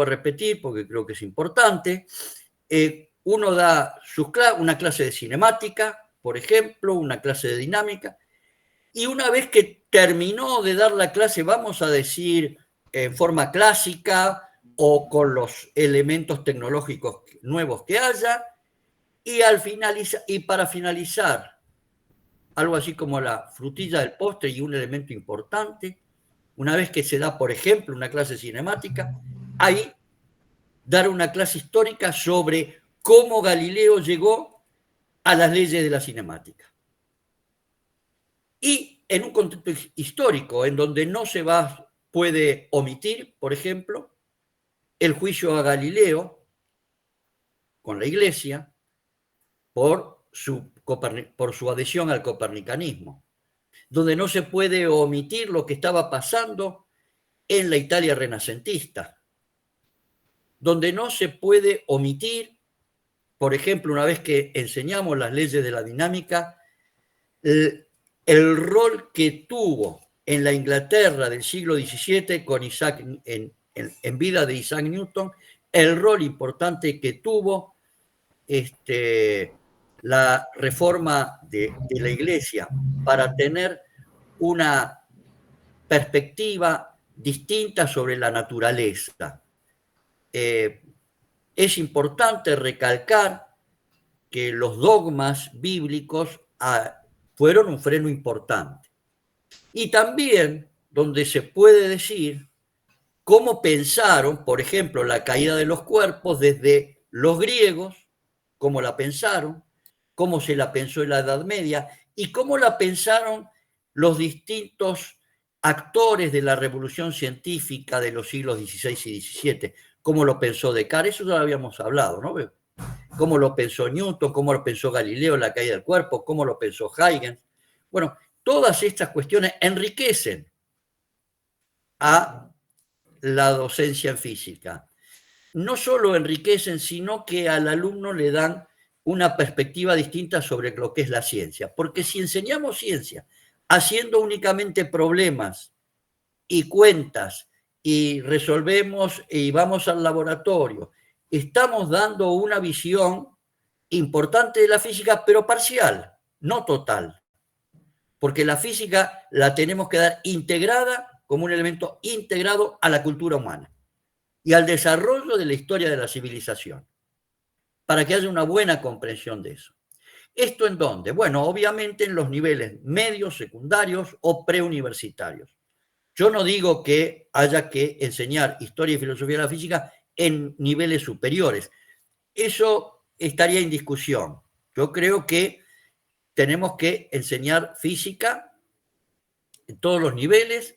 a repetir porque creo que es importante. Uno da una clase de cinemática, por ejemplo, una clase de dinámica, y una vez que terminó de dar la clase, vamos a decir, en forma clásica o con los elementos tecnológicos nuevos que haya, y para finalizar, algo así como la frutilla del postre y un elemento importante, una vez que se da, por ejemplo, una clase cinemática, ahí dar una clase histórica sobre cómo Galileo llegó a las leyes de la cinemática. Y en un contexto histórico en donde no se puede omitir, por ejemplo, el juicio a Galileo con la Iglesia por su adhesión al copernicanismo, donde no se puede omitir lo que estaba pasando en la Italia renacentista, donde no se puede omitir, por ejemplo, una vez que enseñamos las leyes de la dinámica, el rol que tuvo en la Inglaterra del siglo XVII con Isaac, en vida de Isaac Newton, el rol importante que tuvo la reforma de la Iglesia para tener una perspectiva distinta sobre la naturaleza. Es importante recalcar que los dogmas bíblicos fueron un freno importante. Y también donde se puede decir cómo pensaron, por ejemplo, la caída de los cuerpos desde los griegos, cómo la pensaron, cómo se la pensó en la Edad Media y cómo la pensaron los distintos actores de la revolución científica de los siglos XVI y XVII, cómo lo pensó Descartes, eso ya lo habíamos hablado, ¿no? Cómo lo pensó Newton, cómo lo pensó Galileo en la caída del cuerpo, cómo lo pensó Huygens. Bueno, todas estas cuestiones enriquecen a la docencia en física. No solo enriquecen, sino que al alumno le dan una perspectiva distinta sobre lo que es la ciencia. Porque si enseñamos ciencia haciendo únicamente problemas y cuentas y resolvemos y vamos al laboratorio, estamos dando una visión importante de la física, pero parcial, no total. Porque la física la tenemos que dar integrada como un elemento integrado a la cultura humana y al desarrollo de la historia de la civilización, para que haya una buena comprensión de eso. ¿Esto en dónde? Bueno, obviamente en los niveles medios, secundarios o preuniversitarios. Yo no digo que haya que enseñar historia y filosofía de la física en niveles superiores. Eso estaría en discusión. Yo creo que tenemos que enseñar física en todos los niveles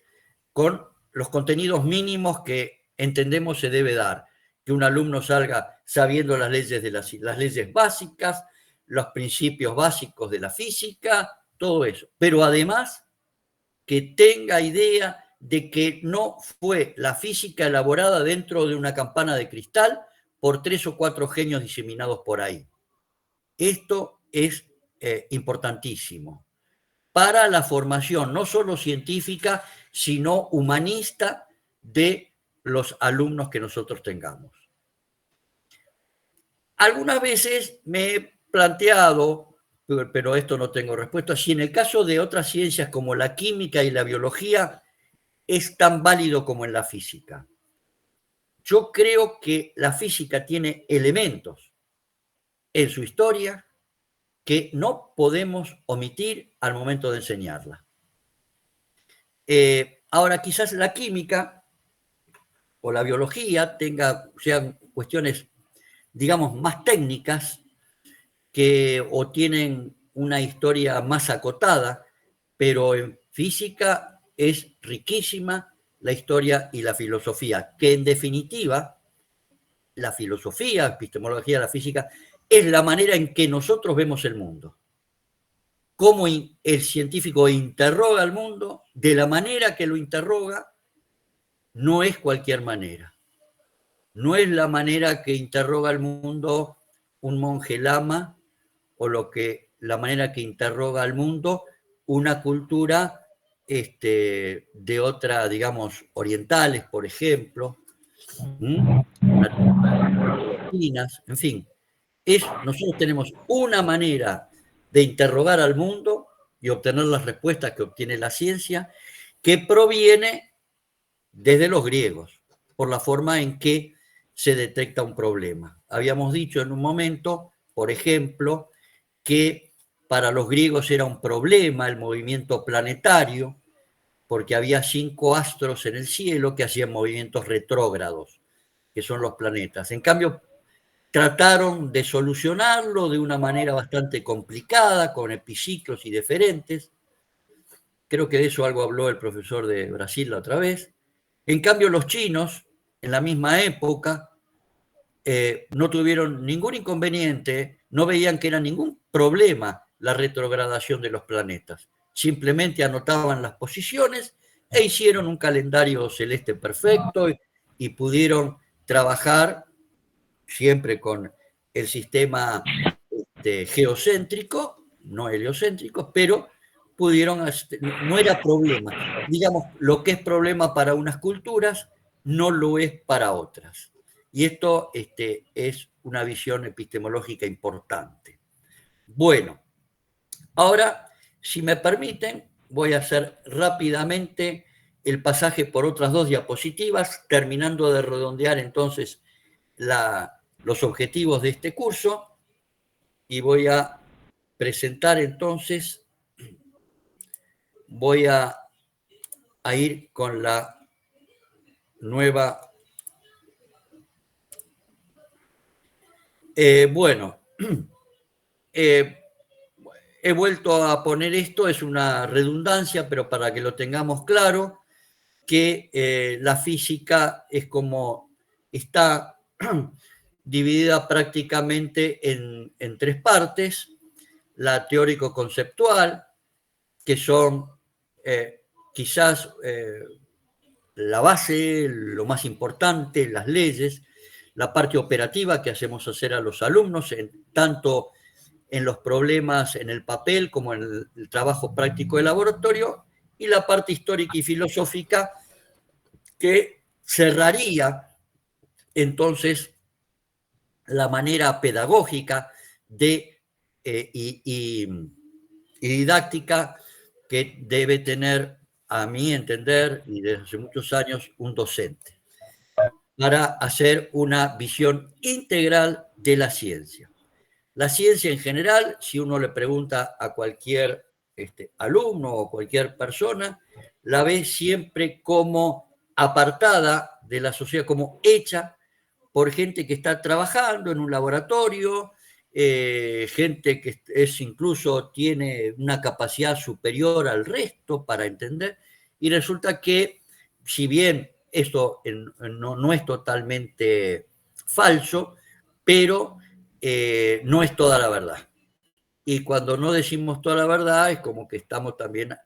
con los contenidos mínimos que entendemos se debe dar. Que un alumno salga sabiendo las leyes básicas, los principios básicos de la física, todo eso. Pero además que tenga idea de que no fue la física elaborada dentro de una campana de cristal por 3 o 4 genios diseminados por ahí. Esto es importantísimo para la formación no solo científica, sino humanista de los alumnos que nosotros tengamos. Algunas veces me he planteado, pero esto no tengo respuesta, si en el caso de otras ciencias como la química y la biología es tan válido como en la física. Yo creo que la física tiene elementos en su historia que no podemos omitir al momento de enseñarla. Ahora, quizás la química o la biología sean cuestiones, digamos, más técnicas o tienen una historia más acotada, pero en física es riquísima la historia y la filosofía, que en definitiva, la filosofía, epistemología de la física, es la manera en que nosotros vemos el mundo. Cómo el científico interroga al mundo, de la manera que lo interroga, no es cualquier manera. No es la manera que interroga al mundo un monje lama o la manera que interroga al mundo una cultura de otra, digamos, orientales, por ejemplo. En fin, nosotros tenemos una manera de interrogar al mundo y obtener las respuestas que obtiene la ciencia, que proviene desde los griegos, por la forma en que se detecta un problema. Habíamos dicho en un momento, por ejemplo, que para los griegos era un problema el movimiento planetario, porque había 5 astros en el cielo que hacían movimientos retrógrados, que son los planetas. En cambio, trataron de solucionarlo de una manera bastante complicada, con epiciclos y deferentes. Creo que de eso algo habló el profesor de Brasil la otra vez. En cambio, los chinos, en la misma época, no tuvieron ningún inconveniente, no veían que era ningún problema la retrogradación de los planetas. Simplemente anotaban las posiciones e hicieron un calendario celeste perfecto y pudieron trabajar siempre con el sistema geocéntrico, no heliocéntrico, pero pudieron, no era problema. Digamos, lo que es problema para unas culturas no lo es para otras. Y esto es una visión epistemológica importante. Bueno, ahora, si me permiten, voy a hacer rápidamente el pasaje por otras 2 diapositivas, terminando de redondear entonces los objetivos de este curso, y voy a presentar entonces, voy a ir con la nueva. Bueno, he vuelto a poner esto, es una redundancia, pero para que lo tengamos claro, que la física es como está dividida prácticamente en 3 partes: la teórico-conceptual, que son quizás la base, lo más importante, las leyes; la parte operativa que hacemos hacer a los alumnos, tanto en los problemas en el papel como en el trabajo práctico de laboratorio; y la parte histórica y filosófica, que cerraría entonces la manera pedagógica y didáctica que debe tener, a mi entender, y desde hace muchos años, un docente, para hacer una visión integral de la ciencia. La ciencia en general, si uno le pregunta a cualquier alumno o cualquier persona, la ve siempre como apartada de la sociedad, como hecha por gente que está trabajando en un laboratorio, gente que incluso tiene una capacidad superior al resto para entender, y resulta que, si bien esto no es totalmente falso, pero no es toda la verdad. Y cuando no decimos toda la verdad, es como que estamos también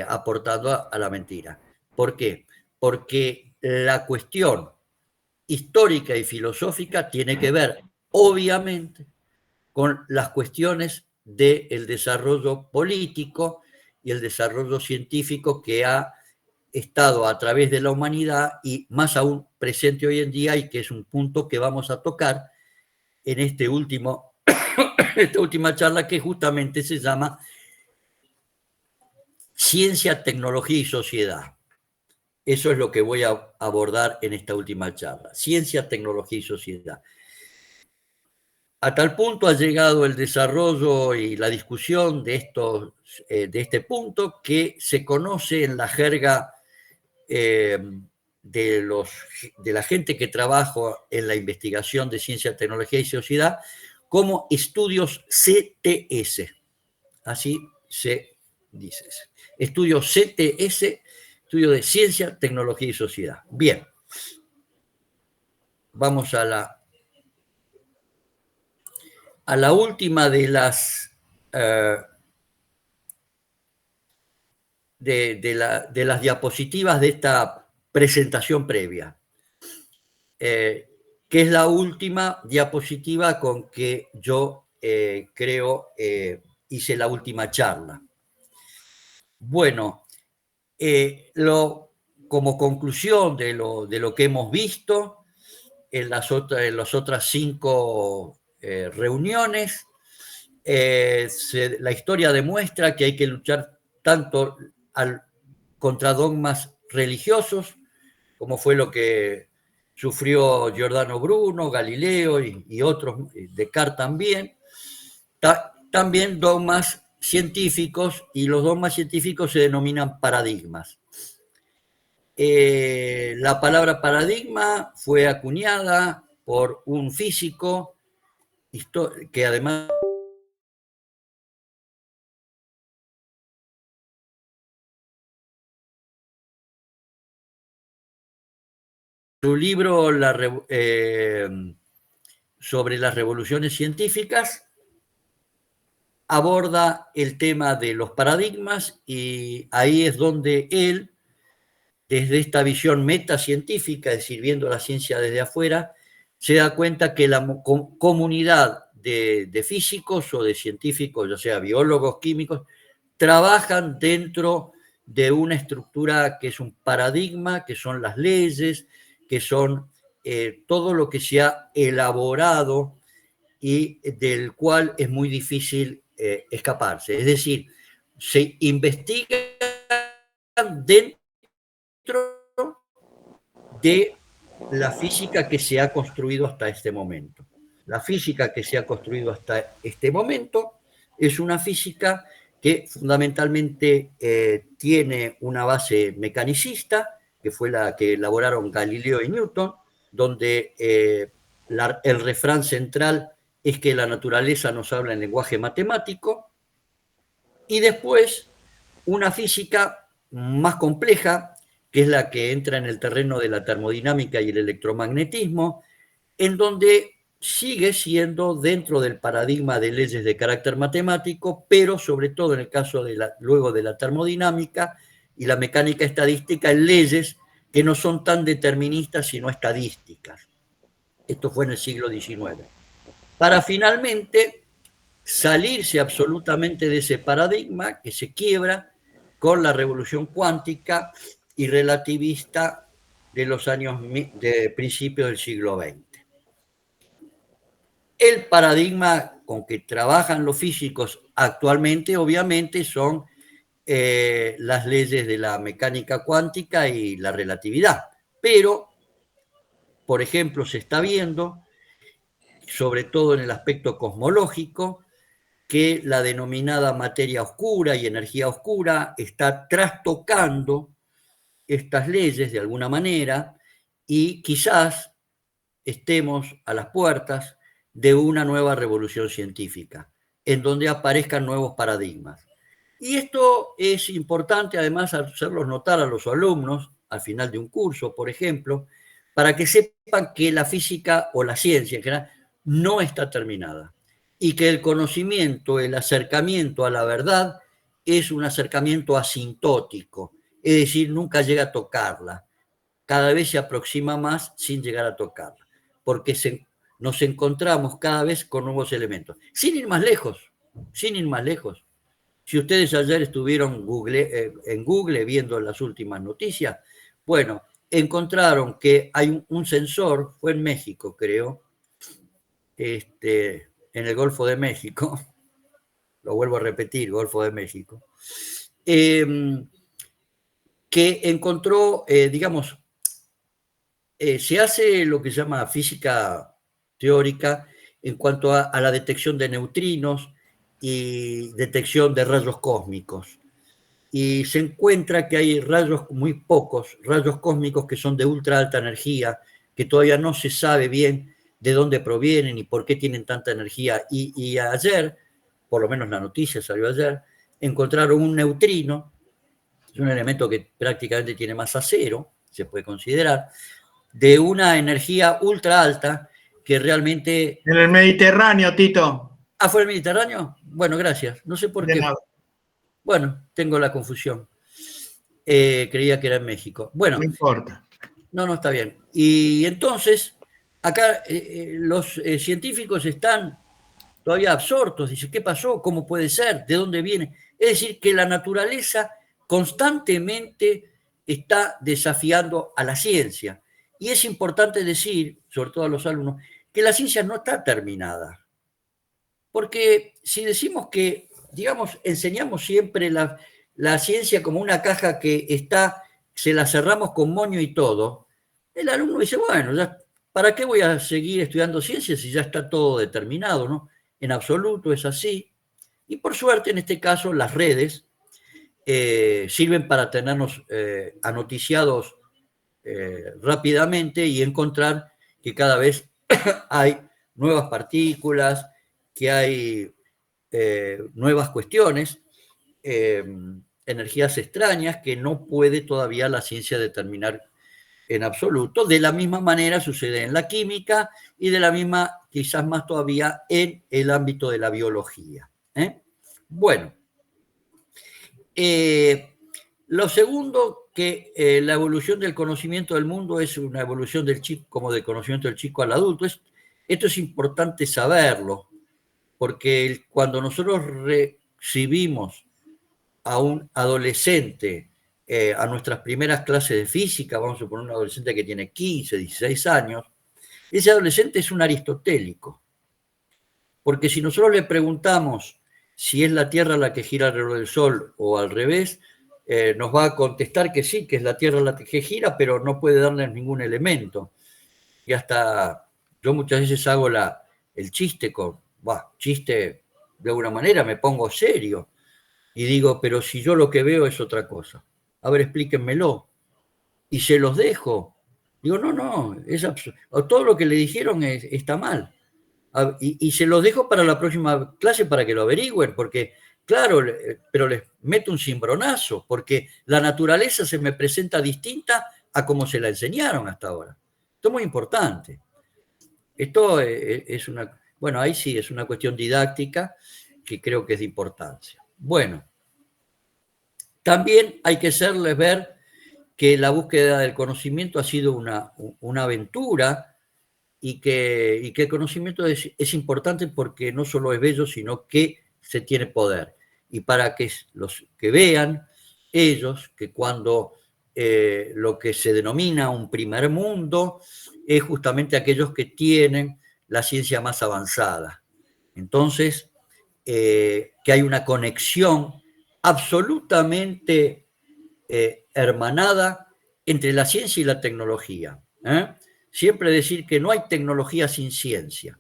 aportando a la mentira. ¿Por qué? Porque la cuestión histórica y filosófica tiene que ver, obviamente, con las cuestiones del desarrollo político y el desarrollo científico que ha estado a través de la humanidad, y más aún presente hoy en día, y que es un punto que vamos a tocar en esta última charla, que justamente se llama Ciencia, Tecnología y Sociedad. Eso es lo que voy a abordar en esta última charla: ciencia, tecnología y sociedad. A tal punto ha llegado el desarrollo y la discusión de este punto, que se conoce en la jerga de la gente que trabaja en la investigación de ciencia, tecnología y sociedad como estudios CTS. Así se dice. Estudios CTS, estudio de ciencia, tecnología y sociedad. Bien. Vamos a la última de las de las diapositivas de esta presentación previa, que es la última diapositiva con que yo creo hice la última charla. Bueno, como conclusión de lo que hemos visto en las otras 5 reuniones, la historia demuestra que hay que luchar tanto contra dogmas religiosos, como fue lo que sufrió Giordano Bruno, Galileo y otros, Descartes también, también dogmas científicos, y los dogmas científicos se denominan paradigmas. La palabra paradigma fue acuñada por un físico que además su libro sobre las revoluciones científicas aborda el tema de los paradigmas, y ahí es donde él, desde esta visión metacientífica, es decir, viendo la ciencia desde afuera, se da cuenta que la comunidad de físicos o de científicos, ya sea biólogos, químicos, trabajan dentro de una estructura que es un paradigma, que son las leyes, que son todo lo que se ha elaborado y del cual es muy difícil escaparse. Es decir, se investigan dentro de la física que se ha construido hasta este momento. La física que se ha construido hasta este momento es una física que fundamentalmente tiene una base mecanicista, que fue la que elaboraron Galileo y Newton, donde el refrán central es que la naturaleza nos habla en lenguaje matemático, y después una física más compleja, que es la que entra en el terreno de la termodinámica y el electromagnetismo, en donde sigue siendo dentro del paradigma de leyes de carácter matemático, pero sobre todo en el caso luego de la termodinámica y la mecánica estadística, en leyes que no son tan deterministas sino estadísticas. Esto fue en el siglo XIX. Para finalmente salirse absolutamente de ese paradigma que se quiebra con la revolución cuántica y relativista de los años de principios del siglo XX. El paradigma con que trabajan los físicos actualmente, obviamente, son las leyes de la mecánica cuántica y la relatividad. Pero, por ejemplo, se está viendo, sobre todo en el aspecto cosmológico, que la denominada materia oscura y energía oscura está trastocando estas leyes de alguna manera, y quizás estemos a las puertas de una nueva revolución científica, en donde aparezcan nuevos paradigmas. Y esto es importante, además, hacerlos notar a los alumnos al final de un curso, por ejemplo, para que sepan que la física o la ciencia en general no está terminada, y que el conocimiento, el acercamiento a la verdad, es un acercamiento asintótico, es decir, nunca llega a tocarla, cada vez se aproxima más sin llegar a tocarla, porque nos encontramos cada vez con nuevos elementos. Sin ir más lejos, sin ir más lejos. Si ustedes ayer estuvieron en Google viendo las últimas noticias, bueno, encontraron que hay un sensor, fue en México, creo, en el Golfo de México, lo vuelvo a repetir, Golfo de México, que encontró, digamos, se hace lo que se llama física teórica en cuanto a la detección de neutrinos y detección de rayos cósmicos. Y se encuentra que hay muy pocos rayos cósmicos que son de ultra alta energía, que todavía no se sabe bien de dónde provienen y por qué tienen tanta energía. Y ayer, por lo menos la noticia salió ayer, encontraron un neutrino, es un elemento que prácticamente tiene masa cero, se puede considerar, de una energía ultra alta que realmente... En el Mediterráneo, Tito. ¿Ah, fue el Mediterráneo? Bueno, gracias. No sé por qué. Nada. Bueno, tengo la confusión. Creía que era en México. Bueno, no importa. No, está bien. Y entonces, acá los científicos están todavía absortos. Dicen, ¿qué pasó? ¿Cómo puede ser? ¿De dónde viene? Es decir, que la naturaleza constantemente está desafiando a la ciencia. Y es importante decir, sobre todo a los alumnos, que la ciencia no está terminada. Porque si decimos que, digamos, enseñamos siempre la ciencia como una caja que está, se la cerramos con moño y todo, el alumno dice, bueno, ya, ¿para qué voy a seguir estudiando ciencia si ya está todo determinado, ¿no? En absoluto es así. Y por suerte, en este caso, las redes sirven para tenernos anoticiados rápidamente y encontrar que cada vez hay nuevas partículas, que hay nuevas cuestiones, energías extrañas que no puede todavía la ciencia determinar en absoluto. De la misma manera sucede en la química y de la misma, quizás más todavía, en el ámbito de la biología. Bueno, lo segundo, que la evolución del conocimiento del mundo es una evolución del chico, como del conocimiento del chico al adulto. Esto es importante saberlo, porque cuando nosotros recibimos a un adolescente a nuestras primeras clases de física, vamos a suponer un adolescente que tiene 15, 16 años, ese adolescente es un aristotélico. Porque si nosotros le preguntamos si es la Tierra la que gira alrededor del Sol o al revés, nos va a contestar que sí, que es la Tierra la que gira, pero no puede darles ningún elemento. Y hasta yo muchas veces hago el chiste chiste de alguna manera, me pongo serio y digo, pero si yo lo que veo es otra cosa. A ver, explíquenmelo. Y se los dejo. Digo, no, es absurdo. Todo lo que le dijeron está mal. Y se los dejo para la próxima clase para que lo averigüen, porque, claro, pero les meto un cimbronazo, porque la naturaleza se me presenta distinta a como se la enseñaron hasta ahora. Esto es muy importante. Esto es una, bueno, ahí sí es una cuestión didáctica que creo que es de importancia. Bueno, también hay que hacerles ver que la búsqueda del conocimiento ha sido una aventura y que el conocimiento es importante porque no solo es bello, sino que se tiene poder. Y para que los que vean ellos que cuando lo que se denomina un primer mundo es justamente aquellos que tienen la ciencia más avanzada. Entonces, que hay una conexión absolutamente hermanada entre la ciencia y la tecnología. Siempre decir que no hay tecnología sin ciencia.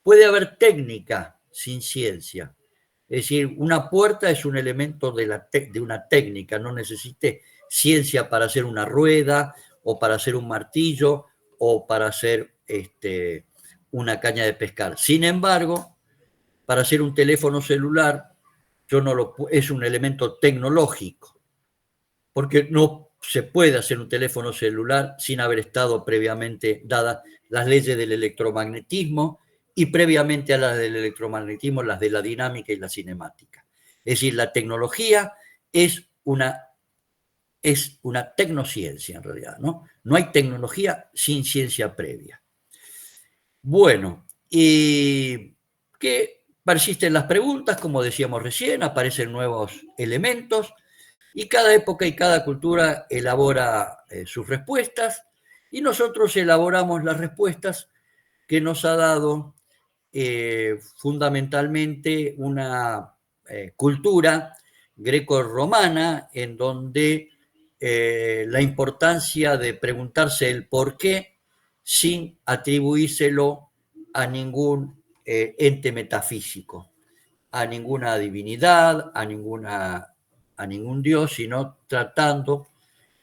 Puede haber técnica sin ciencia. Es decir, una puerta es un elemento de una técnica, no necesite ciencia para hacer una rueda o para hacer un martillo o para hacer una caña de pescar. Sin embargo, para hacer un teléfono celular, es un elemento tecnológico, porque no se puede hacer un teléfono celular sin haber estado previamente dadas las leyes del electromagnetismo y previamente a las del electromagnetismo las de la dinámica y la cinemática. Es decir, la tecnología es una tecnociencia en realidad, ¿no? No hay tecnología sin ciencia previa. Bueno, y que persisten las preguntas, como decíamos recién, aparecen nuevos elementos, y cada época y cada cultura elabora sus respuestas, y nosotros elaboramos las respuestas que nos ha dado fundamentalmente una cultura greco-romana, en donde la importancia de preguntarse el por qué sin atribuírselo a ningún ente metafísico, a ninguna divinidad, a ningún dios, sino tratando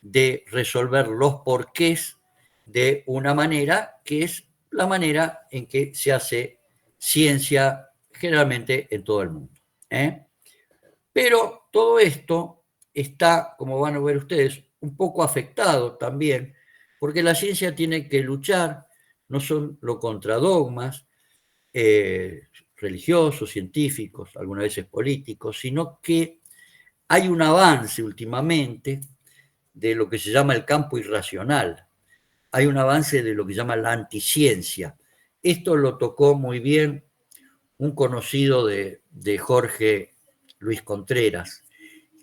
de resolver los porqués de una manera que es la manera en que se hace ciencia generalmente en todo el mundo. Pero todo esto está, como van a ver ustedes, un poco afectado también, porque la ciencia tiene que luchar no solo contra dogmas religiosos, científicos, algunas veces políticos, sino que hay un avance últimamente de lo que se llama el campo irracional. Hay un avance de lo que se llama la anticiencia. Esto lo tocó muy bien un conocido de Jorge Luis Contreras,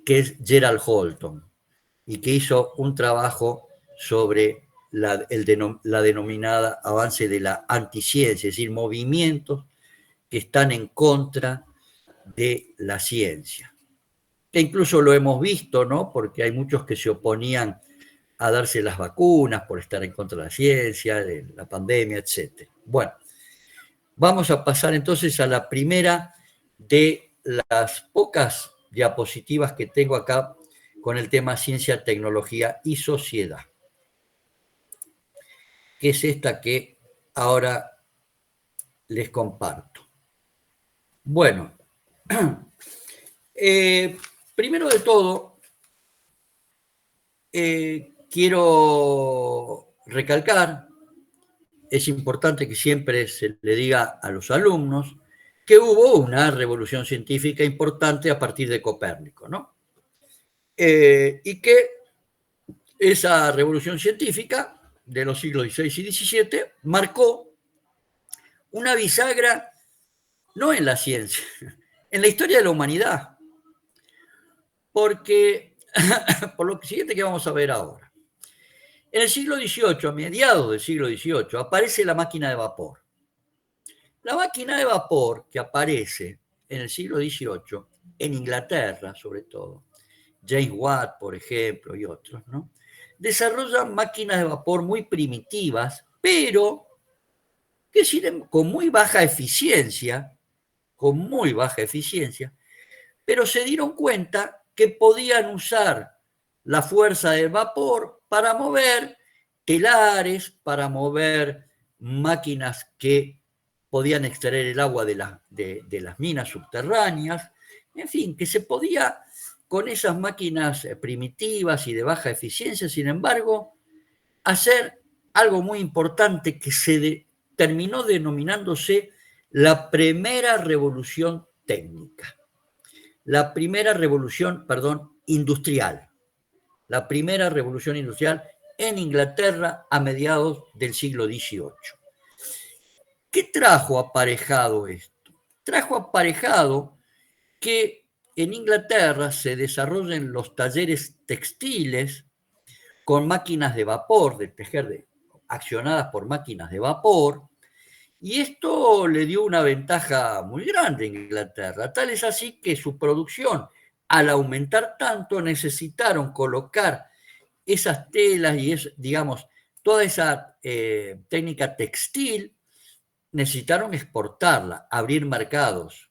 que es Gerald Holton. y que hizo un trabajo sobre la denominada avance de la anticiencia, es decir, movimientos que están en contra de la ciencia. Que incluso lo hemos visto, ¿no? Porque hay muchos que se oponían a darse las vacunas por estar en contra de la ciencia, de la pandemia, etc. Bueno, vamos a pasar entonces a la primera de las pocas diapositivas que tengo acá con el tema ciencia, tecnología y sociedad, que es esta que ahora les comparto. Bueno, primero de todo, quiero recalcar, es importante que siempre se le diga a los alumnos que hubo una revolución científica importante a partir de Copérnico, ¿no? Y que esa revolución científica de los siglos XVI y XVII marcó una bisagra no en la ciencia, en la historia de la humanidad, porque por lo siguiente que vamos a ver ahora. En el siglo XVIII, a mediados del siglo XVIII, aparece la máquina de vapor. La máquina de vapor que aparece en el siglo XVIII, en Inglaterra sobre todo, James Watt, por ejemplo, y otros, ¿no? Desarrollan máquinas de vapor muy primitivas, pero que con muy baja eficiencia, pero se dieron cuenta que podían usar la fuerza del vapor para mover telares, para mover máquinas que podían extraer el agua de las minas subterráneas, en fin, que se podía con esas máquinas primitivas y de baja eficiencia, sin embargo, hacer algo muy importante que terminó denominándose la primera revolución técnica. La primera revolución, industrial. La primera revolución industrial en Inglaterra a mediados del siglo XVIII. ¿Qué trajo aparejado esto? Trajo aparejado que en Inglaterra se desarrollen los talleres textiles con máquinas de vapor, de tejer accionadas por máquinas de vapor, y esto le dio una ventaja muy grande a Inglaterra. Tal es así que su producción, al aumentar tanto, necesitaron colocar esas telas y, digamos, toda esa técnica textil, necesitaron exportarla, abrir mercados,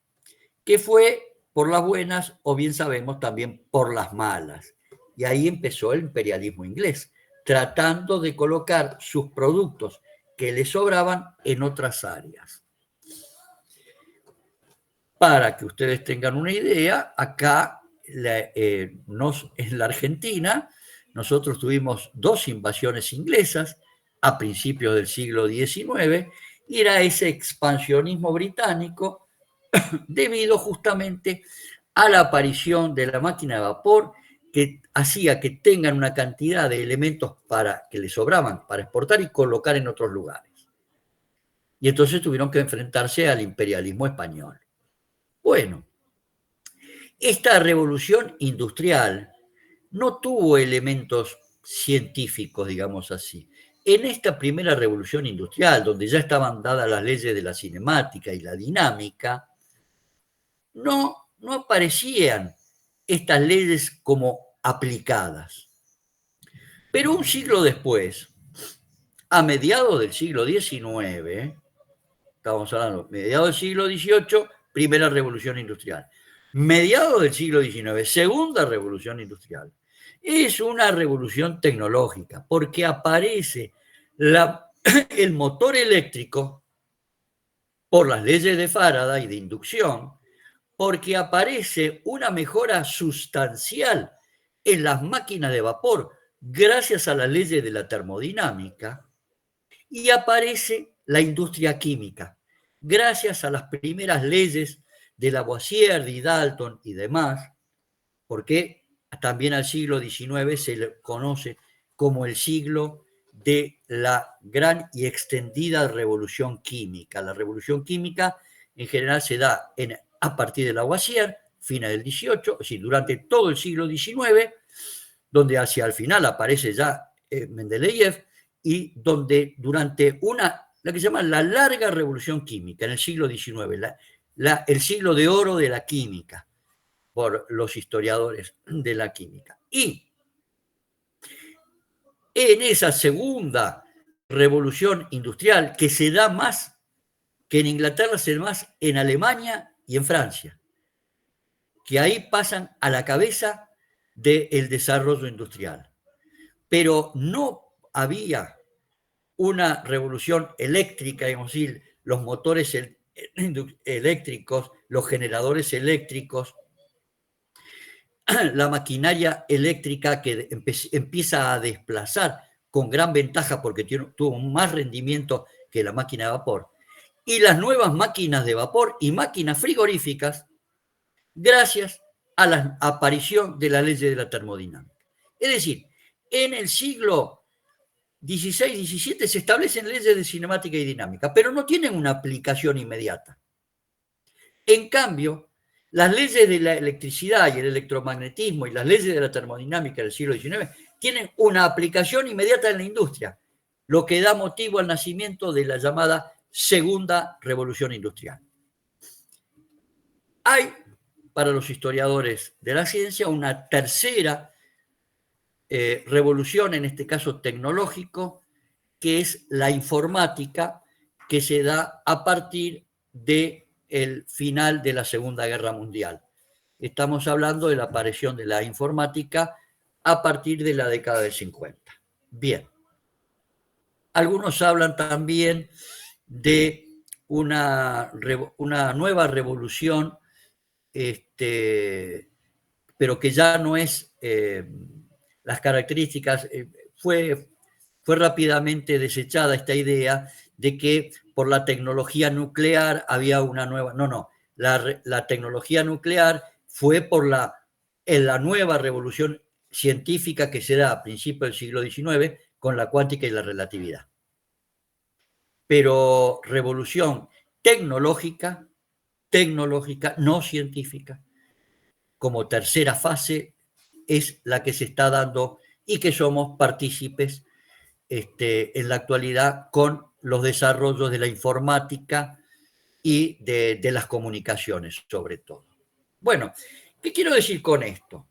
que fue por las buenas o bien sabemos también por las malas. Y ahí empezó el imperialismo inglés, tratando de colocar sus productos que le sobraban en otras áreas. Para que ustedes tengan una idea, acá en la Argentina nosotros tuvimos 2 invasiones inglesas a principios del siglo XIX y era ese expansionismo británico debido justamente a la aparición de la máquina de vapor que hacía que tengan una cantidad de elementos que les sobraban para exportar y colocar en otros lugares. Y entonces tuvieron que enfrentarse al imperialismo español. Bueno, esta revolución industrial no tuvo elementos científicos, digamos así. En esta primera revolución industrial, donde ya estaban dadas las leyes de la cinemática y la dinámica, no aparecían estas leyes como aplicadas. Pero un siglo después, a mediados del siglo XIX, estamos hablando, mediados del siglo XVIII, primera revolución industrial. Mediados del siglo XIX, segunda revolución industrial. Es una revolución tecnológica, porque aparece el motor eléctrico por las leyes de Faraday y de inducción, porque aparece una mejora sustancial en las máquinas de vapor gracias a las leyes de la termodinámica, y aparece la industria química gracias a las primeras leyes de Lavoisier, de Dalton y demás, porque también al siglo XIX se le conoce como el siglo de la gran y extendida revolución química. La revolución química en general se da a partir de Lavoisier, fines del XVIII, es decir, durante todo el siglo XIX, donde hacia el final aparece ya Mendeleev, y donde durante la que se llama la larga revolución química en el siglo XIX, el siglo de oro de la química, por los historiadores de la química. Y en esa segunda revolución industrial, que se da más que en Inglaterra, se da más en Alemania y en Francia, que ahí pasan a la cabeza del desarrollo industrial. Pero no había una revolución eléctrica, digamos decir, los motores eléctricos, los generadores eléctricos, la maquinaria eléctrica que empieza a desplazar con gran ventaja porque tuvo más rendimiento que la máquina de vapor, y las nuevas máquinas de vapor y máquinas frigoríficas gracias a la aparición de la ley de la termodinámica. Es decir, en el siglo XVI, XVII se establecen leyes de cinemática y dinámica, pero no tienen una aplicación inmediata. En cambio, las leyes de la electricidad y el electromagnetismo y las leyes de la termodinámica del siglo XIX tienen una aplicación inmediata en la industria, lo que da motivo al nacimiento de la llamada Segunda Revolución Industrial. Hay, para los historiadores de la ciencia, una tercera revolución, en este caso tecnológico, que es la informática, que se da a partir del final de la Segunda Guerra Mundial. Estamos hablando de la aparición de la informática a partir de la década del 50. Bien. Algunos hablan también de una nueva revolución, pero que ya no es las características. Fue rápidamente desechada esta idea de que por la tecnología nuclear había una nueva... No. La tecnología nuclear fue por la nueva revolución científica que se da a principios del siglo XIX con la cuántica y la relatividad. Pero revolución tecnológica, no científica, como tercera fase, es la que se está dando y que somos partícipes en la actualidad con los desarrollos de la informática y de las comunicaciones, sobre todo. Bueno, ¿qué quiero decir con esto?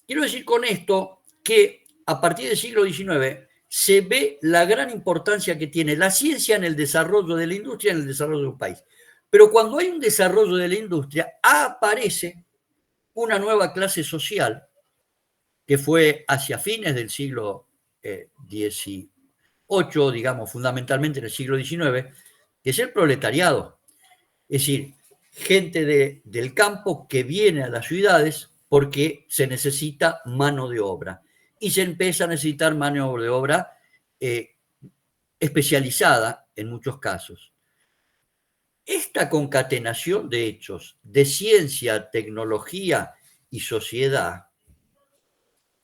Quiero decir con esto que a partir del siglo XIX se ve la gran importancia que tiene la ciencia en el desarrollo de la industria, en el desarrollo de un país. Pero cuando hay un desarrollo de la industria, aparece una nueva clase social que fue hacia fines del siglo XVIII, digamos, fundamentalmente en el siglo XIX, que es el proletariado. Es decir, gente del campo que viene a las ciudades porque se necesita mano de obra. Y se empieza a necesitar mano de obra especializada en muchos casos. Esta concatenación de hechos de ciencia, tecnología y sociedad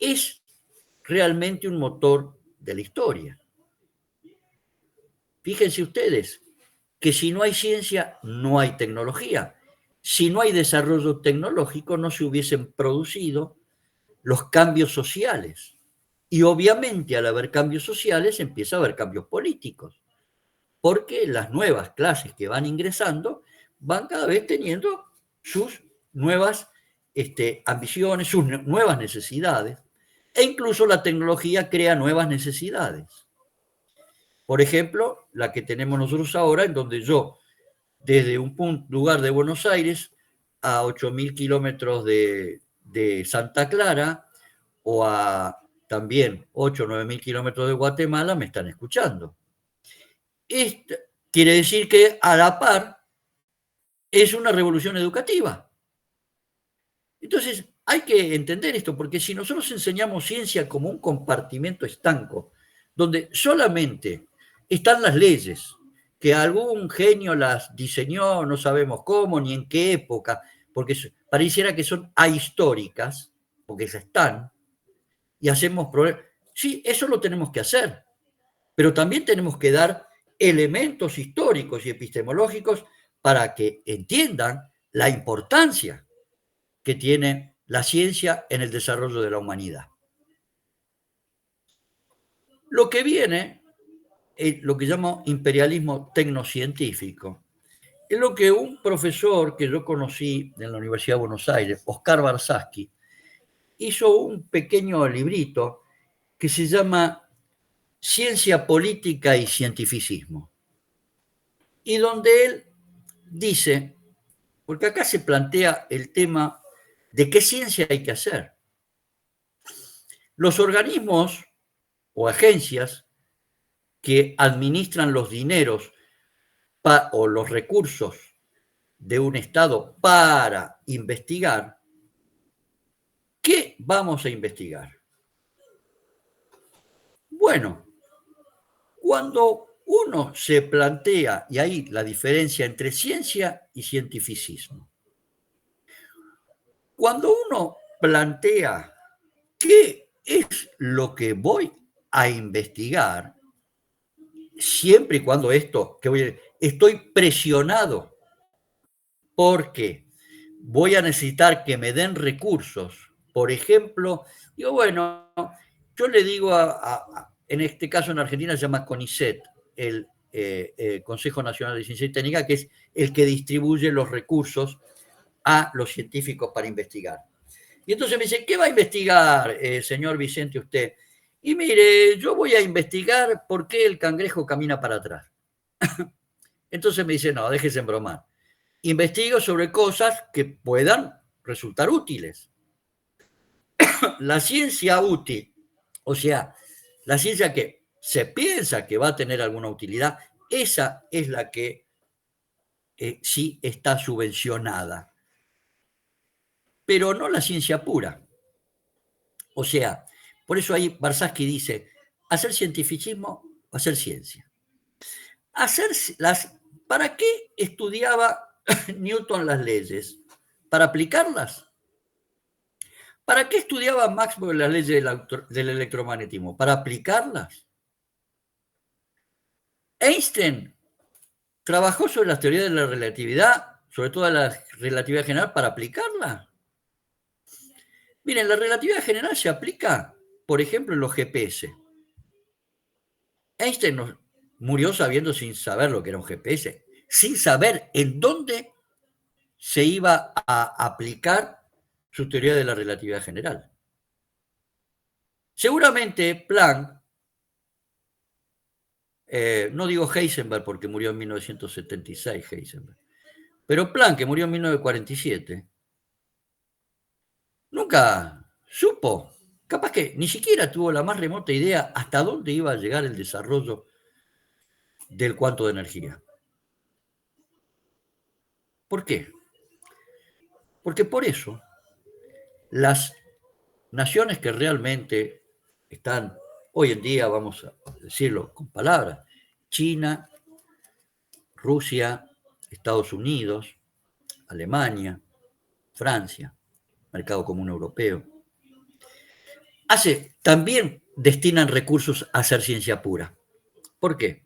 es realmente un motor de la historia. Fíjense ustedes que si no hay ciencia, no hay tecnología. Si no hay desarrollo tecnológico, no se hubiesen producido los cambios sociales. Y obviamente al haber cambios sociales empieza a haber cambios políticos, porque las nuevas clases que van ingresando van cada vez teniendo sus nuevas ambiciones, sus nuevas necesidades, e incluso la tecnología crea nuevas necesidades. Por ejemplo, la que tenemos nosotros ahora, en donde yo, desde un lugar de Buenos Aires a 8.000 kilómetros de Santa Clara, o a también 8 o 9.000 kilómetros de Guatemala, me están escuchando. Esto quiere decir que a la par es una revolución educativa. Entonces, hay que entender esto, porque si nosotros enseñamos ciencia como un compartimento estanco, donde solamente están las leyes, que algún genio las diseñó, no sabemos cómo ni en qué época, porque pareciera que son ahistóricas, porque ya están, y hacemos problemas. Sí, eso lo tenemos que hacer, pero también tenemos que dar elementos históricos y epistemológicos para que entiendan la importancia que tiene la ciencia en el desarrollo de la humanidad. Lo que viene es lo que llamo imperialismo tecnocientífico. Es lo que un profesor que yo conocí en la Universidad de Buenos Aires, Oscar Barsaski, hizo un pequeño librito que se llama Ciencia Política y Cientificismo. Y donde él dice, porque acá se plantea el tema de qué ciencia hay que hacer. Los organismos o agencias que administran los dineros o los recursos de un Estado para investigar, ¿qué vamos a investigar? Bueno, cuando uno se plantea, y ahí la diferencia entre ciencia y cientificismo, cuando uno plantea qué es lo que voy a investigar, siempre y cuando estoy presionado porque voy a necesitar que me den recursos. Por ejemplo, digo, bueno, yo le digo en este caso en Argentina se llama CONICET, el Consejo Nacional de Ciencia y Técnica, que es el que distribuye los recursos a los científicos para investigar. Y entonces me dice, ¿qué va a investigar, señor Vicente, usted? Y mire, yo voy a investigar por qué el cangrejo camina para atrás. Entonces me dice, no, déjese embromar. Investigo sobre cosas que puedan resultar útiles. La ciencia útil, o sea, la ciencia que se piensa que va a tener alguna utilidad, esa es la que sí está subvencionada, pero no la ciencia pura. O sea, por eso ahí Barsaski dice, hacer cientificismo o hacer ciencia. ¿Para qué estudiaba Newton las leyes? ¿Para aplicarlas? ¿Para qué estudiaba Maxwell las leyes del electromagnetismo? ¿Para aplicarlas? Einstein trabajó sobre las teorías de la relatividad, sobre todo la relatividad general, para aplicarlas. Miren, la relatividad general se aplica, por ejemplo, en los GPS. Einstein murió sabiendo sin saber lo que era un GPS, sin saber en dónde se iba a aplicar su teoría de la relatividad general. Seguramente Planck, no digo Heisenberg porque murió en 1976 Heisenberg, pero Planck, que murió en 1947, nunca supo, capaz que ni siquiera tuvo la más remota idea hasta dónde iba a llegar el desarrollo del cuanto de energía. ¿Por qué? Porque por eso las naciones que realmente están hoy en día, vamos a decirlo con palabras, China, Rusia, Estados Unidos, Alemania, Francia, Mercado Común Europeo, también destinan recursos a hacer ciencia pura. ¿Por qué?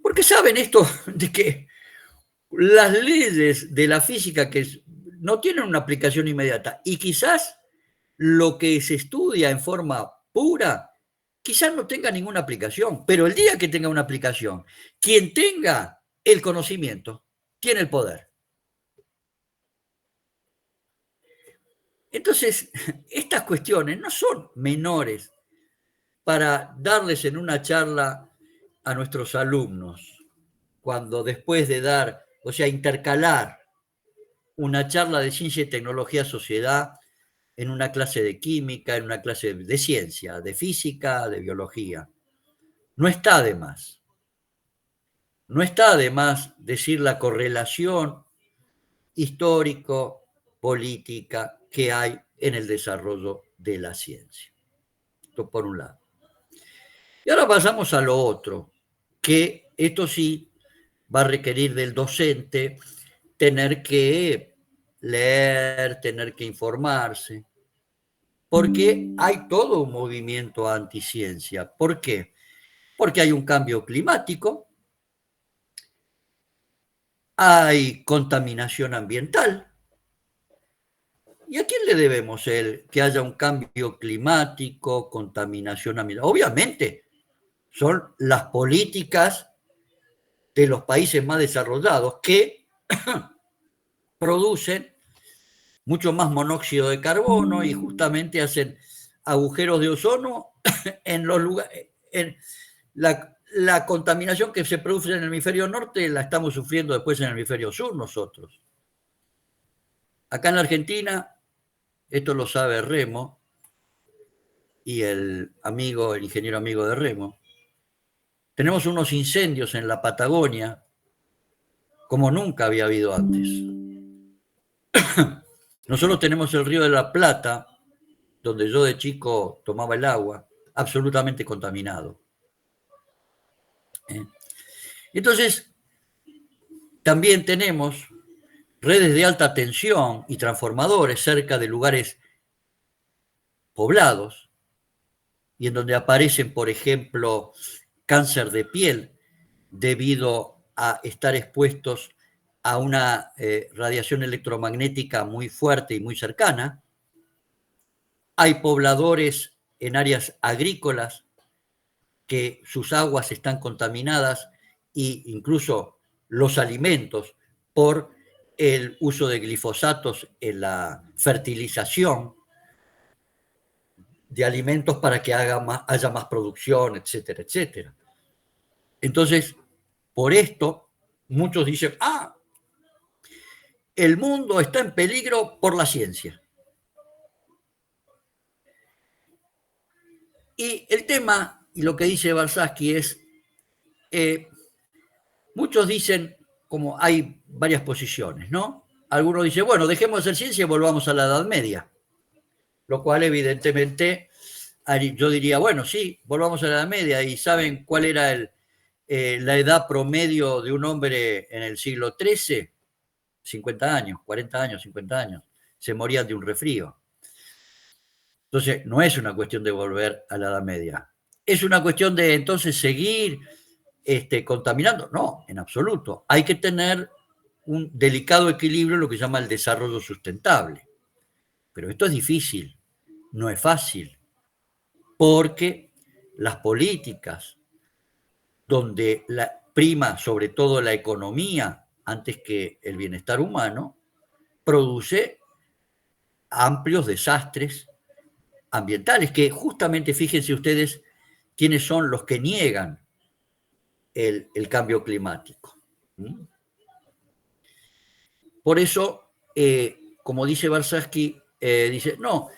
Porque saben esto de que las leyes de la física que no tienen una aplicación inmediata y quizás lo que se estudia en forma pura quizás no tenga ninguna aplicación, pero el día que tenga una aplicación, quien tenga el conocimiento tiene el poder. Entonces, estas cuestiones no son menores para darles en una charla a nuestros alumnos, cuando después de dar, o sea, intercalar una charla de ciencia y tecnología sociedad en una clase de química, en una clase de ciencia, de física, de biología. No está de más. No está de más decir la correlación histórico-política que hay en el desarrollo de la ciencia. Esto por un lado. Y ahora pasamos a lo otro, que esto sí va a requerir del docente tener que leer, tener que informarse, porque hay todo un movimiento anticiencia. ¿Por qué? Porque hay un cambio climático, hay contaminación ambiental. ¿Y a quién le debemos que haya un cambio climático, contaminación ambiental? Obviamente son las políticas de los países más desarrollados que producen mucho más monóxido de carbono y justamente hacen agujeros de ozono en los lugares. La contaminación que se produce en el hemisferio norte la estamos sufriendo después en el hemisferio sur nosotros. Acá en la Argentina, esto lo sabe Remo y el ingeniero amigo de Remo, tenemos unos incendios en la Patagonia como nunca había habido antes. Nosotros tenemos el río de la Plata, donde yo de chico tomaba el agua, absolutamente contaminado. Entonces, también tenemos redes de alta tensión y transformadores cerca de lugares poblados y en donde aparecen, por ejemplo, cáncer de piel debido a estar expuestos a una radiación electromagnética muy fuerte y muy cercana. Hay pobladores en áreas agrícolas que sus aguas están contaminadas e incluso los alimentos por el uso de glifosatos en la fertilización de alimentos para que haya más producción, etcétera, etcétera. Entonces, por esto, muchos dicen, el mundo está en peligro por la ciencia. Y el tema, y lo que dice Balzasky es, muchos dicen, como hay varias posiciones, ¿no? Algunos dicen, bueno, dejemos de hacer ciencia y volvamos a la Edad Media. Lo cual, evidentemente, yo diría, bueno, sí, volvamos a la Edad Media. ¿Y saben cuál era la edad promedio de un hombre en el siglo XIII? 50 años, 40 años, 50 años. Se morían de un resfrío. Entonces, no es una cuestión de volver a la Edad Media. ¿Es una cuestión de entonces seguir contaminando? No, en absoluto. Hay que tener un delicado equilibrio en lo que se llama el desarrollo sustentable. Pero esto es difícil, no es fácil, porque las políticas donde prima sobre todo la economía antes que el bienestar humano, produce amplios desastres ambientales, que justamente fíjense ustedes quiénes son los que niegan el cambio climático. Por eso, como dice Balzasky, dice, no,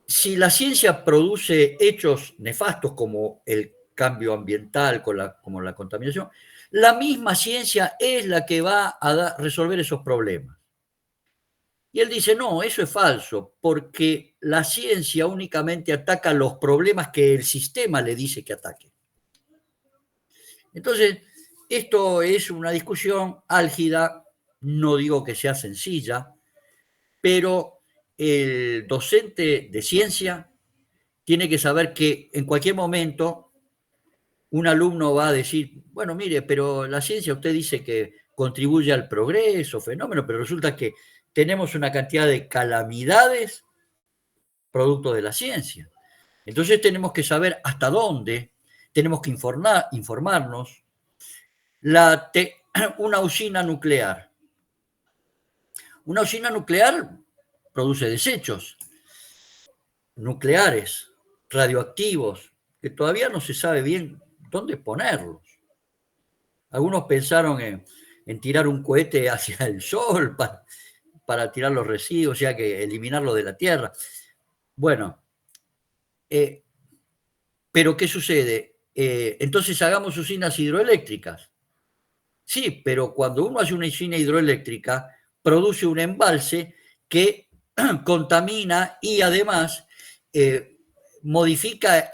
si la ciencia produce hechos nefastos como el cambio ambiental, como la contaminación, la misma ciencia es la que va a resolver esos problemas. Y él dice, no, eso es falso, porque la ciencia únicamente ataca los problemas que el sistema le dice que ataque. Entonces, esto es una discusión álgida, no digo que sea sencilla, pero el docente de ciencia tiene que saber que en cualquier momento un alumno va a decir, bueno, mire, pero la ciencia usted dice que contribuye al progreso, fenómeno, pero resulta que tenemos una cantidad de calamidades producto de la ciencia. Entonces tenemos que saber hasta dónde, tenemos que informarnos. Una usina nuclear. Una usina nuclear produce desechos nucleares, radioactivos, que todavía no se sabe bien dónde ponerlos. Algunos pensaron en tirar un cohete hacia el sol para tirar los residuos, o sea, que eliminarlo de la Tierra. Bueno, pero ¿qué sucede? Entonces hagamos usinas hidroeléctricas. Sí, pero cuando uno hace una usina hidroeléctrica, produce un embalse que contamina y además modifica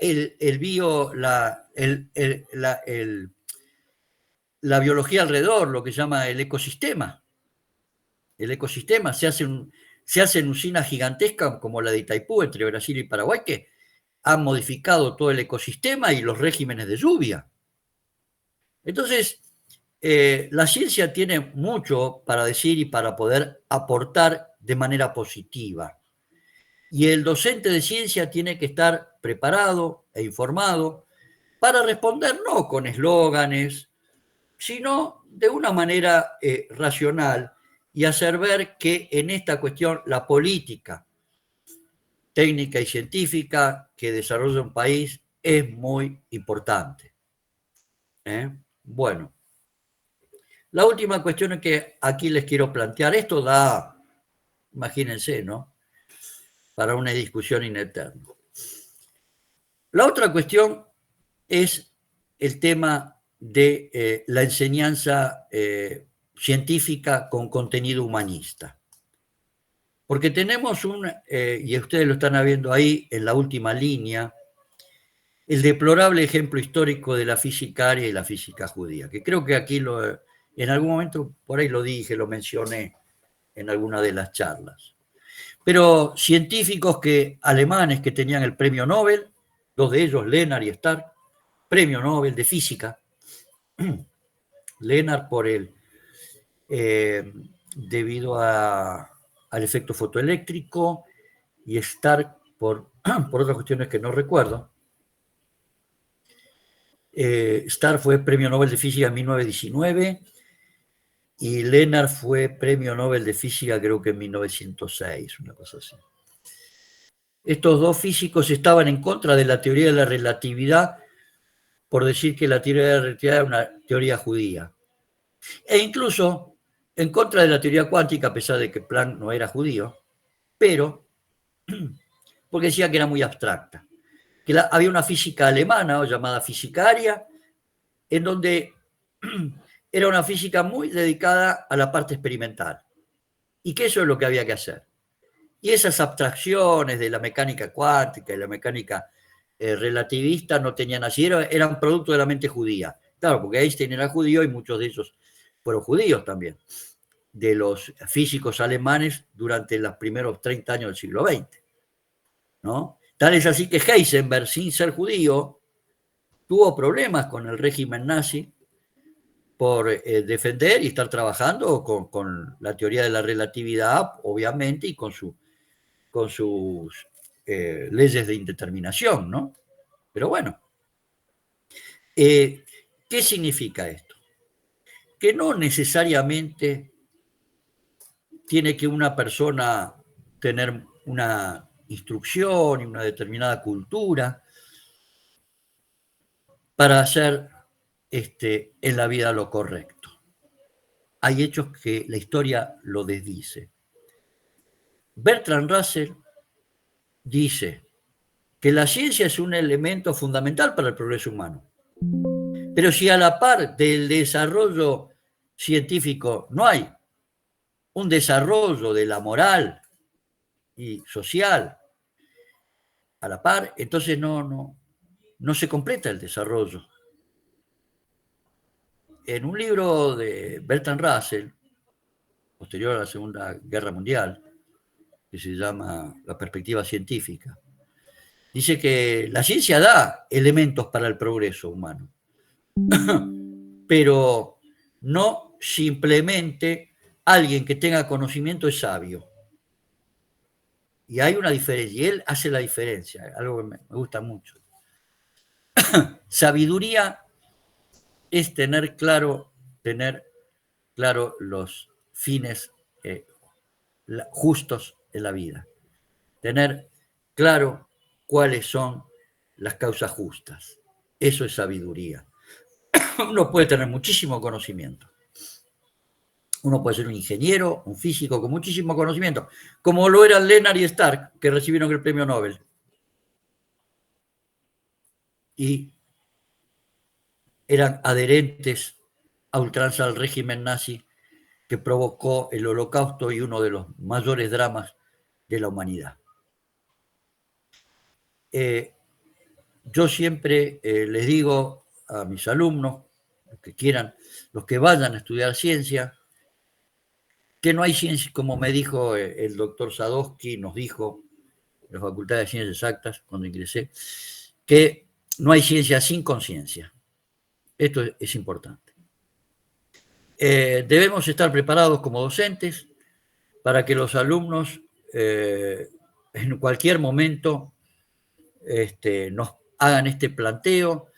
la biología alrededor, lo que se llama el ecosistema. El ecosistema se hacen usinas gigantescas como la de Itaipú entre Brasil y Paraguay que han modificado todo el ecosistema y los regímenes de lluvia. Entonces, la ciencia tiene mucho para decir y para poder aportar de manera positiva. Y el docente de ciencia tiene que estar preparado e informado para responder no con eslóganes, sino de una manera racional y hacer ver que en esta cuestión la política técnica y científica que desarrolla un país es muy importante. Bueno, la última cuestión que aquí les quiero plantear, esto da, imagínense, ¿no?, para una discusión in eterno. La otra cuestión es el tema de la enseñanza científica con contenido humanista. Porque tenemos y ustedes lo están viendo ahí en la última línea, el deplorable ejemplo histórico de la física aria y la física judía, que creo que aquí en algún momento por ahí lo dije, lo mencioné en alguna de las charlas. Pero científicos alemanes que tenían el premio Nobel, dos de ellos, Lennart y Stark, premio Nobel de física. Lennart debido al efecto fotoeléctrico y Stark por otras cuestiones que no recuerdo. Stark fue premio Nobel de física en 1919 y Lennart fue premio Nobel de física creo que en 1906, una cosa así. Estos dos físicos estaban en contra de la teoría de la relatividad por decir que la teoría de la relatividad era una teoría judía. E incluso en contra de la teoría cuántica, a pesar de que Planck no era judío, pero porque decía que era muy abstracta. Que había una física alemana llamada física aria, en donde era una física muy dedicada a la parte experimental. Y que eso es lo que había que hacer. Y esas abstracciones de la mecánica cuántica y la mecánica relativista no tenían así, eran producto de la mente judía. Claro, porque Einstein era judío y muchos de ellos fueron judíos también, de los físicos alemanes durante los primeros 30 años del siglo XX, ¿no? Tal es así que Heisenberg, sin ser judío, tuvo problemas con el régimen nazi por defender y estar trabajando con la teoría de la relatividad, obviamente, y con sus leyes de indeterminación, ¿no? Pero bueno, ¿qué significa esto? Que no necesariamente tiene que una persona tener una instrucción y una determinada cultura para hacer en la vida lo correcto. Hay hechos que la historia lo desdice. Bertrand Russell dice que la ciencia es un elemento fundamental para el progreso humano. Pero si a la par del desarrollo científico no hay un desarrollo de la moral y social a la par, entonces no se completa el desarrollo. En un libro de Bertrand Russell, posterior a la Segunda Guerra Mundial, que se llama La perspectiva científica, dice que la ciencia da elementos para el progreso humano, pero no simplemente alguien que tenga conocimiento es sabio. Y hay una diferencia, y él hace la diferencia, algo que me gusta mucho. Sabiduría es tener claro los fines justos en la vida, tener claro cuáles son las causas justas. Eso es sabiduría. Uno puede tener muchísimo conocimiento. Uno puede ser un ingeniero, un físico con muchísimo conocimiento, como lo eran Lennart y Stark, que recibieron el premio Nobel. Y eran adherentes a ultranza al régimen nazi que provocó el Holocausto y uno de los mayores dramas de la humanidad. Yo siempre les digo a mis alumnos, los que quieran, los que vayan a estudiar ciencia, que no hay ciencia, como me dijo el doctor Sadowski, nos dijo en la Facultad de Ciencias Exactas cuando ingresé, que no hay ciencia sin conciencia. Esto es importante. Debemos estar preparados como docentes para que los alumnos en cualquier momento nos hagan este planteo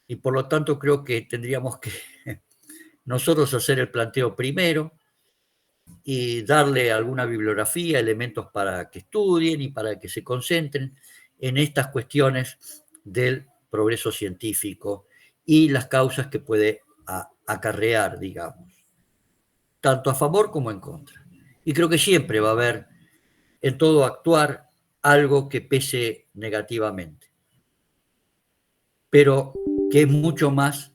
y por lo tanto creo que tendríamos que nosotros hacer el planteo primero y darle alguna bibliografía, elementos para que estudien y para que se concentren en estas cuestiones del progreso científico y las causas que puede acarrear, digamos, tanto a favor como en contra. Y creo que siempre va a haber en todo actuar algo que pese negativamente, pero que es mucho más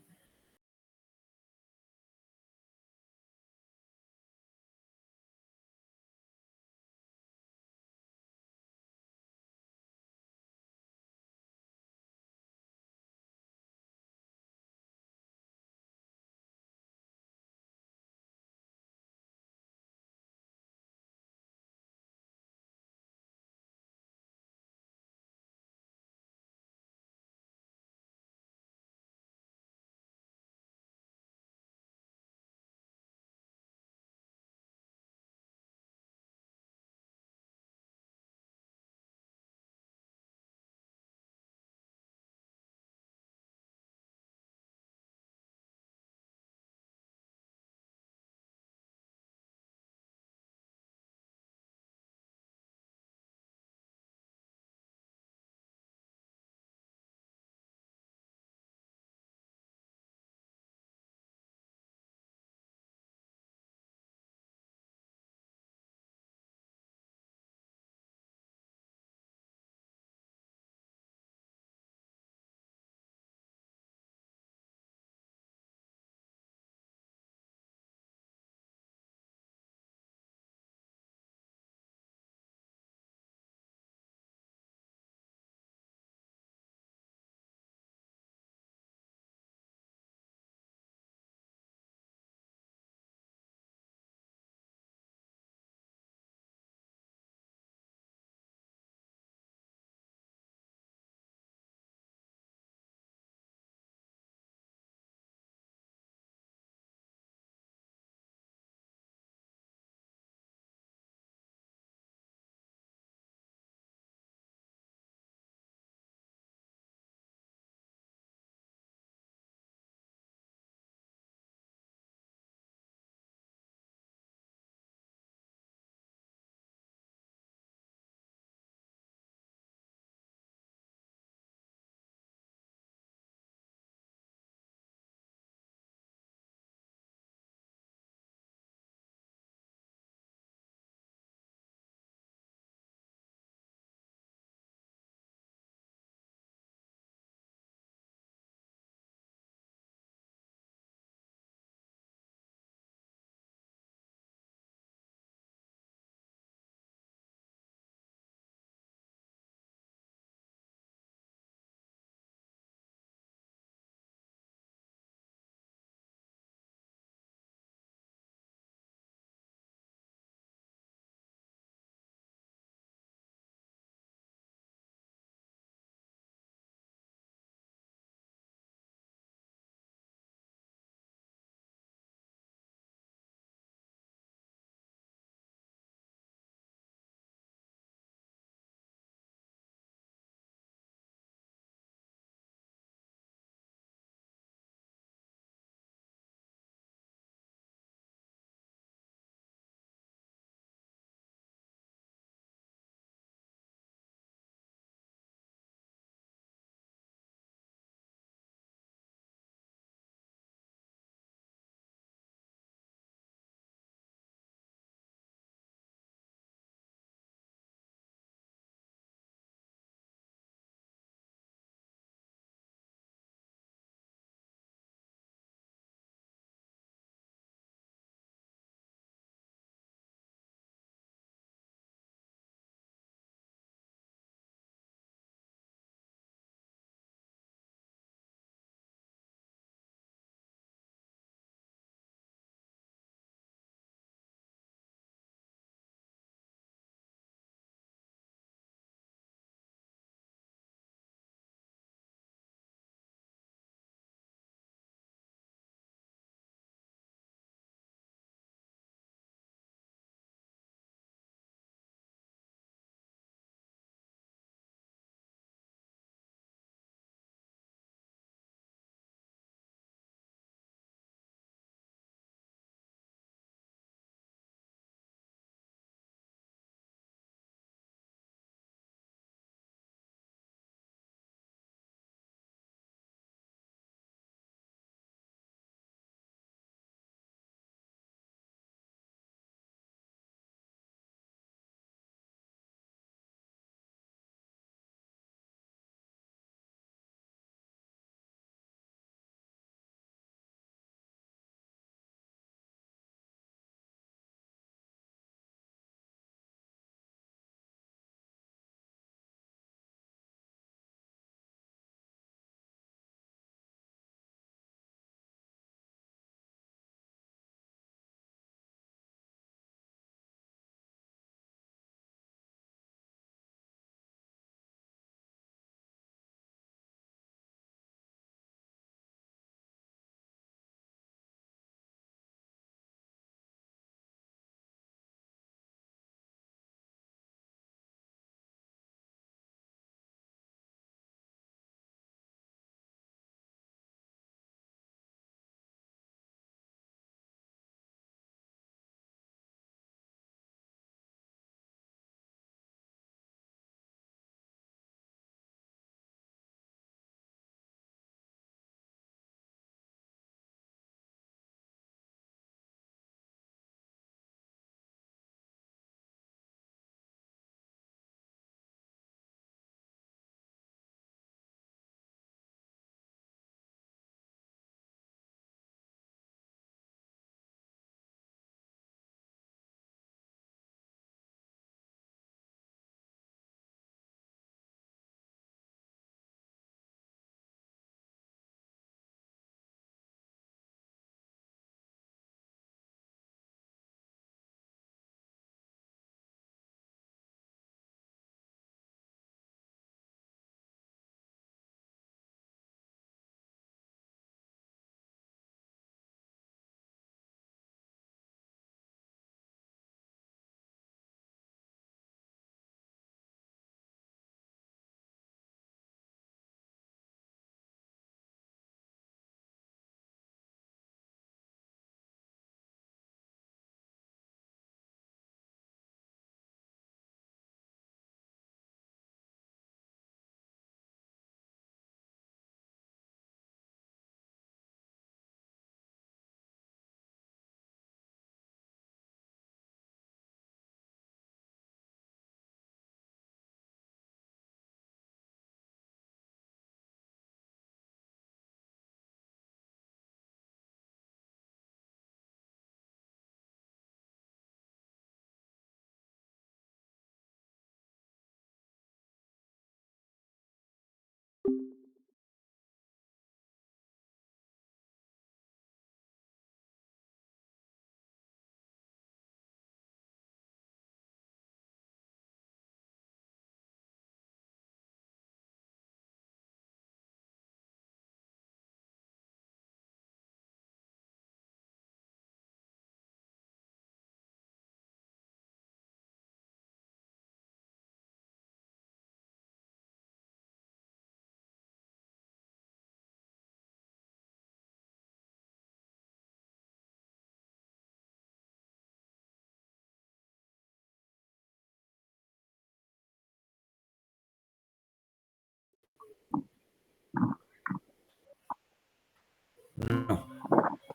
No.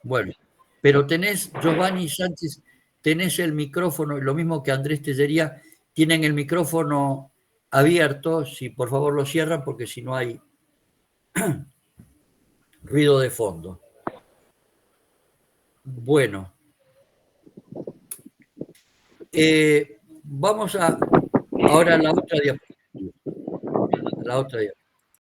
Bueno, pero tenés, Giovanni Sánchez, tenés el micrófono, lo mismo que Andrés Tellería, tienen el micrófono abierto, si por favor lo cierran, porque si no hay ruido de fondo. Bueno. Vamos a ahora a la otra diapositiva. La otra diapositiva.